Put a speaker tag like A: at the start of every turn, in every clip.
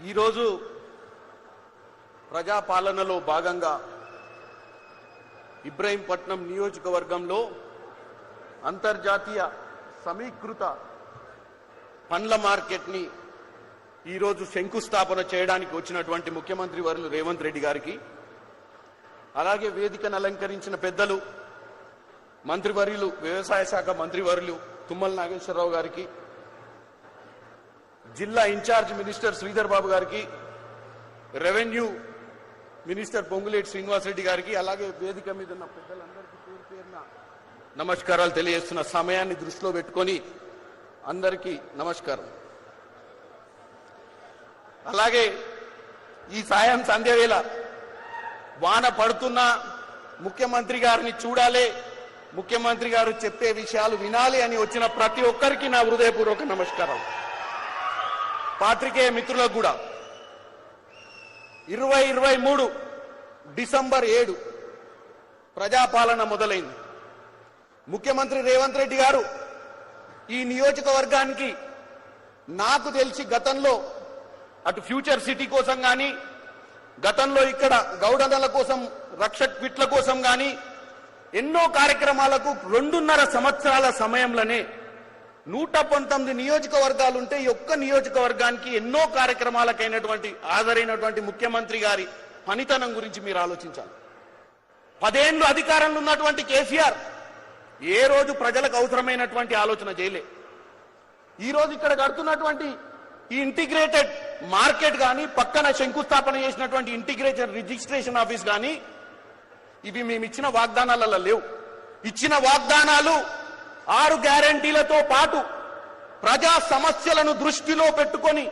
A: ఈరోజు ప్రజాపాలనలో భాగంగా ఇబ్రహీంపట్నం నియోజకవర్గంలో అంతర్జాతీయ సమీకృత పండ్ల మార్కెట్ని ఈరోజు శంకుస్థాపన చేయడానికి వచ్చినటువంటి ముఖ్యమంత్రి వర్యులు రేవంత్ రెడ్డి గారికి, అలాగే వేదికను అలంకరించిన పెద్దలు మంత్రివర్యులు వ్యవసాయ శాఖ మంత్రివర్యులు తుమ్మల నాగేశ్వరరావు గారికి, జిల్లా ఇన్ఛార్జ్ మినిస్టర్ శ్రీధర్ బాబు గారికి, రెవెన్యూ మినిస్టర్ పొంగులేటి శ్రీనివాసరెడ్డి గారికి, అలాగే వేదిక మీద ఉన్న పెద్దలందరికీ పేరు పేరున నమస్కారాలు తెలియజేస్తున్న. సమయాన్ని దృష్టిలో పెట్టుకొని అందరికీ నమస్కారం. అలాగే ఈ సాయం సంధ్య వేళ వాన పడుతున్న ముఖ్యమంత్రి గారిని చూడాలి, ముఖ్యమంత్రి గారు చెప్పే విషయాలు వినాలి అని వచ్చిన ప్రతి ఒక్కరికి నా హృదయపూర్వక నమస్కారం. పాత్రికేయ మిత్రులకు కూడా 2023 డిసెంబర్ 7 ప్రజాపాలన మొదలైంది. ముఖ్యమంత్రి రేవంత్ రెడ్డి గారు ఈ నియోజకవర్గానికి నాకు తెలిసి గతంలో అటు ఫ్యూచర్ సిటీ కోసం కానీ, గతంలో ఇక్కడ గౌడనల కోసం, రక్షక్ పిట్ల కోసం కానీ ఎన్నో కార్యక్రమాలకు 2.5 సంవత్సరాల సమయంలోనే 119 నియోజకవర్గాలుంటే ఈ ఒక్క నియోజకవర్గానికి ఎన్నో కార్యక్రమాలకైనటువంటి హాజరైనటువంటి ముఖ్యమంత్రి గారి పనితనం గురించి మీరు ఆలోచించాలి. 10 ఏళ్లు అధికారంలో ఉన్నటువంటి కేసీఆర్ ఏ రోజు ప్రజలకు అవసరమైనటువంటి ఆలోచన చేయలే. ఈ రోజు ఇక్కడ కడుతున్నటువంటి ఈ ఇంటిగ్రేటెడ్ మార్కెట్ కానీ, పక్కన శంకుస్థాపన చేసినటువంటి ఇంటిగ్రేటెడ్ రిజిస్ట్రేషన్ ఆఫీస్ కానీ, ఇవి మేము ఇచ్చిన వాగ్దానాలలో లేవు. ఇచ్చిన వాగ్దానాలు 6 గ్యారంటీలతో పాటు ప్రజా సమస్యలను దృష్టిలో పెట్టుకొని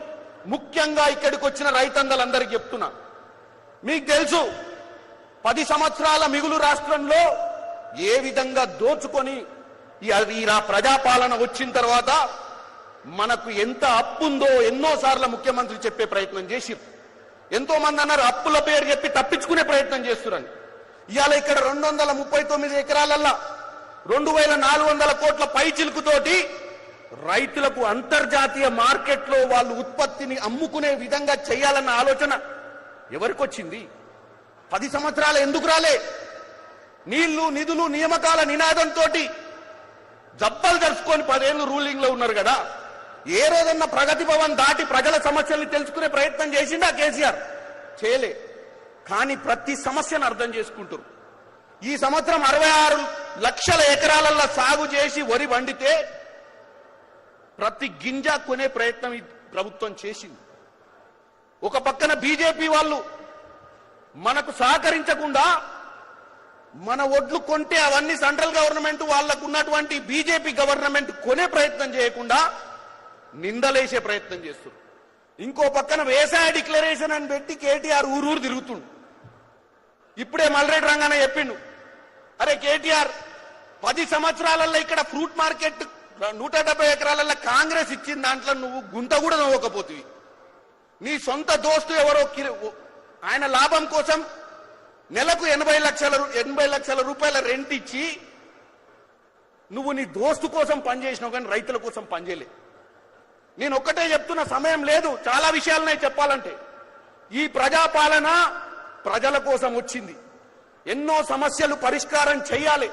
A: ముఖ్యంగా ఇక్కడికి వచ్చిన రైతన్నలందరికీ చెప్తున్నా, మీకు తెలుసు 10 సంవత్సరాల మిగులు రాష్ట్రంలో ఏ విధంగా దోచుకొని ఈ ప్రజాపాలన వచ్చిన తర్వాత మనకు ఎంత అప్పుందో ఎన్నోసార్లు ముఖ్యమంత్రి చెప్పే ప్రయత్నం చేసి, ఎంతో మంది అన్నారు అప్పుల పేరు చెప్పి తప్పించుకునే ప్రయత్నం చేస్తున్నారని. ఇవాళ ఇక్కడ 239 ఎకరాలల్లా 2400 కోట్ల పైచిలుకుతోటి రైతులకు అంతర్జాతీయ మార్కెట్లో వాళ్ళు ఉత్పత్తిని అమ్ముకునే విధంగా చేయాలన్న ఆలోచన ఎవరికొచ్చింది? 10 సంవత్సరాలు ఎందుకు రాలే? నీళ్లు, నిధులు, నియామకాల నినాదంతో జబ్బలు జరుచుకొని 10 ఏళ్లు రూలింగ్ లో ఉన్నారు కదా. ఏ రోజన్నా ప్రగతి భవన్ దాటి ప్రజల సమస్యల్ని తెలుసుకునే ప్రయత్నం చేసిండా కేసీఆర్? చేయలే. కానీ ప్రతి సమస్యను అర్థం చేసుకుంటారు. ఈ సంవత్సరం 66 లక్షల ఎకరాలలో సాగు చేసి వరి వండితే ప్రతి గింజ కొనే ప్రయత్నం ఈ ప్రభుత్వం చేసింది. ఒక పక్కన బీజేపీ వాళ్ళు మనకు సహకరించకుండా, మన ఒడ్లు కొంటే అవన్నీ సెంట్రల్ గవర్నమెంట్ వాళ్లకు ఉన్నటువంటి బీజేపీ గవర్నమెంట్ కొనే ప్రయత్నం చేయకుండా నిందలేసే ప్రయత్నం చేస్తారు. ఇంకో పక్కన వ్యవసాయ డిక్లరేషన్ అని పెట్టి కేటీఆర్ ఊరూరు తిరుగుతుండు. ఇప్పుడే మల్రెడ్డి రంగన్న చెప్పిండు, అరే కేటీఆర్ 10 సంవత్సరాలలో ఇక్కడ ఫ్రూట్ మార్కెట్ 170 ఎకరాలలో కాంగ్రెస్ ఇచ్చిన దాంట్లో నువ్వు గుంట కూడా నవ్వకపోతుంది. నీ సొంత దోస్తు ఎవరో ఆయన లాభం కోసం నెలకు 80 లక్షల రూపాయల రెంట్ ఇచ్చి నువ్వు నీ దోస్తు కోసం పనిచేసినావు, కానీ రైతుల కోసం పనిచేయలే. నేను ఒక్కటే చెప్తున్న, సమయం లేదు, చాలా విషయాలున్నాయి చెప్పాలంటే. ఈ ప్రజాపాలన ప్రజల కోసం వచ్చింది. ఎన్నో సమస్యలు పరిష్కారం చేయాలి.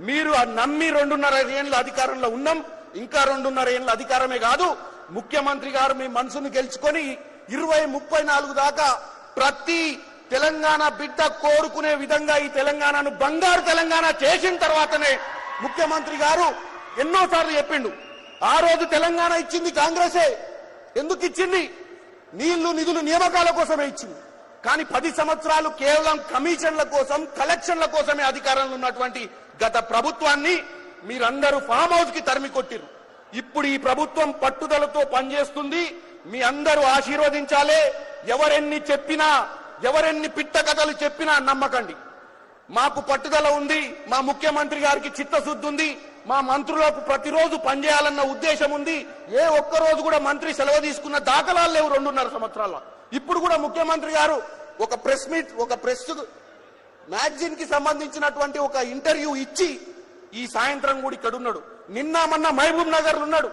A: మీరు నమ్మి 2.5 ఏళ్ల అధికారంలో ఉన్నాం. ఇంకా 2.5 ఏళ్ల అధికారమే కాదు, ముఖ్యమంత్రి గారు మీ మనసును గెలుచుకొని 2034 దాకా ప్రతి తెలంగాణ బిడ్డ కోరుకునే విధంగా ఈ తెలంగాణను బంగారు తెలంగాణ చేసిన తర్వాతనే ముఖ్యమంత్రి గారు ఎన్నోసార్లు చెప్పిండు. ఆ రోజు తెలంగాణ ఇచ్చింది కాంగ్రెసే. ఎందుకు ఇచ్చింది? నీళ్లు, నిధులు, నియామకాల కోసమే ఇచ్చింది. కానీ 10 సంవత్సరాలు కేవలం కమిషన్ల కోసం, కలెక్షన్ల కోసమే అధికారంలో ఉన్నటువంటి గత ప్రభుత్వాన్ని మీరందరూ ఫామ్ హౌస్ కి తరిమి కొట్టిరు. ఇప్పుడు ఈ ప్రభుత్వం పట్టుదలతో పనిచేస్తుంది. మీ అందరూ ఆశీర్వదించాలి. ఎవరెన్ని చెప్పినా, ఎవరెన్ని పిట్ట కథలు చెప్పినా నమ్మకండి. మాకు పట్టుదల ఉంది, మా ముఖ్యమంత్రి గారికి చిత్తశుద్ధి ఉంది, మా మంత్రులకు ప్రతిరోజు పనిచేయాలన్న ఉద్దేశం ఉంది. ఏ ఒక్కరోజు కూడా మంత్రి సెలవు తీసుకున్న దాఖలాలు లేవు 2.5 సంవత్సరాల. ఇప్పుడు కూడా ముఖ్యమంత్రి గారు ఒక ప్రెస్ మ్యాగజైన్ కి సంబంధించినటువంటి ఒక ఇంటర్వ్యూ ఇచ్చి ఈ సాయంత్రం కూడా ఇక్కడ ఉన్నాడు. నిన్న మొన్న మహబూబ్ నగర్ ఉన్నాడు.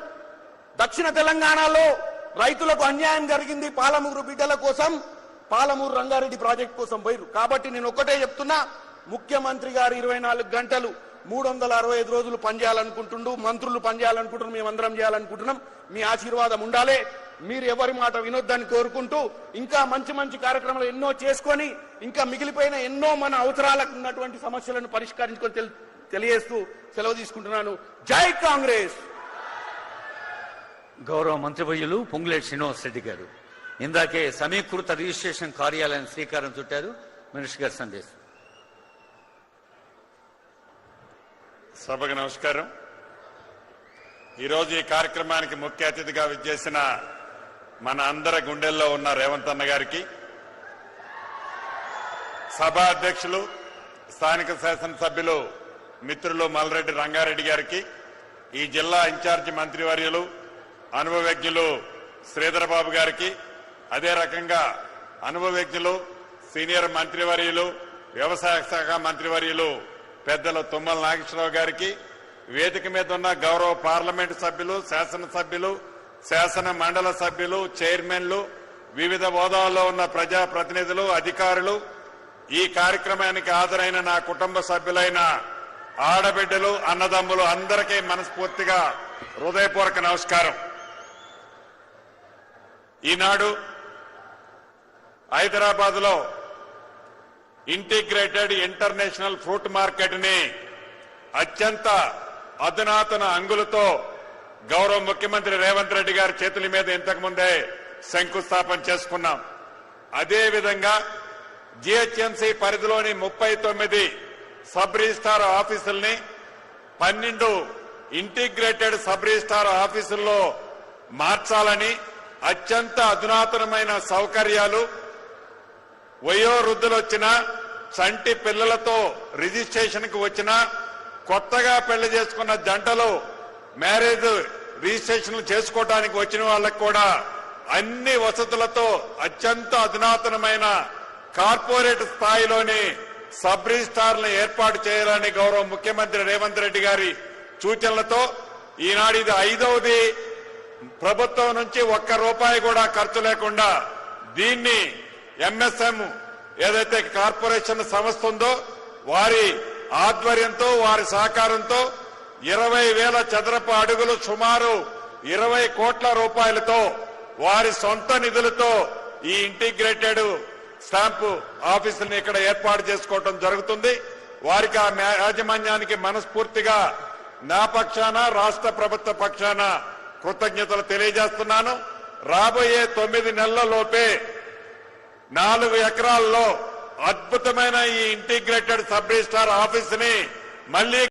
A: దక్షిణ తెలంగాణలో రైతులకు అన్యాయం జరిగింది. పాలమూరు బిడ్డల కోసం, పాలమూరు రంగారెడ్డి ప్రాజెక్టు కోసం పోయారు. కాబట్టి నేను ఒక్కటే చెప్తున్నా, ముఖ్యమంత్రి గారు 24 గంటలు 365 రోజులు పనిచేయాలనుకుంటుండు, మంత్రులు పనిచేయాలనుకుంటున్నారు, మేమందరం చేయాలనుకుంటున్నాం. మీ ఆశీర్వాదం ఉండాలి. మీరు ఎవరి మాట వినొద్దని కోరుకుంటూ ఇంకా మంచి మంచి కార్యక్రమాలు ఎన్నో చేసుకొని ఇంకా మిగిలిపోయిన ఎన్నో మన అవసరాలకు ఉన్నటువంటి సమస్యలను పరిష్కరించుకొని తెలియజేస్తూ సెలవు తీసుకుంటున్నాను. జై కాంగ్రెస్.
B: గౌరవ మంత్రివర్యులు పొంగులేటి శ్రీనివాస్ రెడ్డి గారు ఇందాకే సమీకృత రిజిస్ట్రేషన్ కార్యాలయం శ్రీకారం చుట్టారు. మినిస్టర్ గారి సందేశం.
C: సభకు నమస్కారం. ఈరోజు ఈ కార్యక్రమానికి ముఖ్య అతిథిగా విచ్చేసిన మన అందరి గుండెల్లో ఉన్న రేవంత్ అన్న గారికి, సభా అధ్యక్షులు స్థానిక శాసనసభ్యులు మిత్రులు మల్రెడ్డి రంగారెడ్డి గారికి, ఈ జిల్లా ఇన్ఛార్జి మంత్రివర్యులు అనుభవజ్ఞులు శ్రీధరబాబు గారికి, అదే రకంగా అనుభవజ్ఞులు సీనియర్ మంత్రివర్యులు వ్యవసాయ శాఖ మంత్రివర్యులు పెద్దలు తుమ్మల నాగేశ్వరరావు గారికి, వేదిక మీద ఉన్న గౌరవ పార్లమెంటు సభ్యులు, శాసనసభ్యులు, శాసన మండల సభ్యులు, చైర్మన్లు, వివిధ హోదాల్లో ఉన్న ప్రజాప్రతినిధులు, అధికారులు, ఈ కార్యక్రమానికి హాజరైన నా కుటుంబ సభ్యులైన ఆడబిడ్డలు, అన్నదమ్ములు అందరికీ మనస్ఫూర్తిగా హృదయపూర్వక నమస్కారం. ఈనాడు హైదరాబాద్ లో ఇంటిగ్రేటెడ్ ఇంటర్నేషనల్ ఫ్రూట్ మార్కెట్ ని అత్యంత అధునాతన అంగులతో గౌరవ ముఖ్యమంత్రి రేవంత్ రెడ్డి గారి చేతుల మీద ఇంతకు ముందే శంకుస్థాపన చేసుకున్నాం. అదేవిధంగా జీహెచ్ఎంసీ పరిధిలోని 39 సబ్ రిజిస్టార్ ఆఫీసుల్ని 12 ఇంటిగ్రేటెడ్ సబ్ రిజిస్టార్ ఆఫీసుల్లో మార్చాలని, అత్యంత అధునాతనమైన సౌకర్యాలు, వయోవృద్ధులు వచ్చినా, చంటి పిల్లలతో రిజిస్ట్రేషన్ కు వచ్చినా, కొత్తగా పెళ్లి చేసుకున్న జంటలు మ్యారేజ్ రిజిస్ట్రేషన్లు చేసుకోవడానికి వచ్చిన వాళ్ళకు కూడా అన్ని వసతులతో అత్యంత అధునాతనమైన కార్పొరేట్ స్థాయిలోని సబ్ రిజిస్టార్లను ఏర్పాటు చేయాలని గౌరవ ముఖ్యమంత్రి రేవంత్ రెడ్డి గారి సూచనలతో ఈనాడు ఇది 5వది. ప్రభుత్వం నుంచి ₹1 కూడా ఖర్చు లేకుండా దీన్ని ఎంఎస్ఎం ఏదైతే కార్పొరేషన్ సంస్థ ఉందో వారి ఆధ్వర్యంతో, వారి సహకారంతో 20,000 చదరపు అడుగులు, సుమారు 20 కోట్ల రూపాయలతో వారి సొంత నిధులతో ఈ ఇంటిగ్రేటెడ్ స్టాంపు ఆఫీసులను ఇక్కడ ఏర్పాటు చేసుకోవడం జరుగుతుంది. వారికి ఆ యాజమాన్యానికి మనస్ఫూర్తిగా నా పక్షాన, రాష్ట్ర ప్రభుత్వ పక్షాన కృతజ్ఞతలు తెలియజేస్తున్నాను. రాబోయే 9 నెలల లోపే 4 ఎకరాల్లో అద్భుతమైన ఈ ఇంటిగ్రేటెడ్ సబ్ రిజిస్టార్ ఆఫీస్ ని మళ్లీ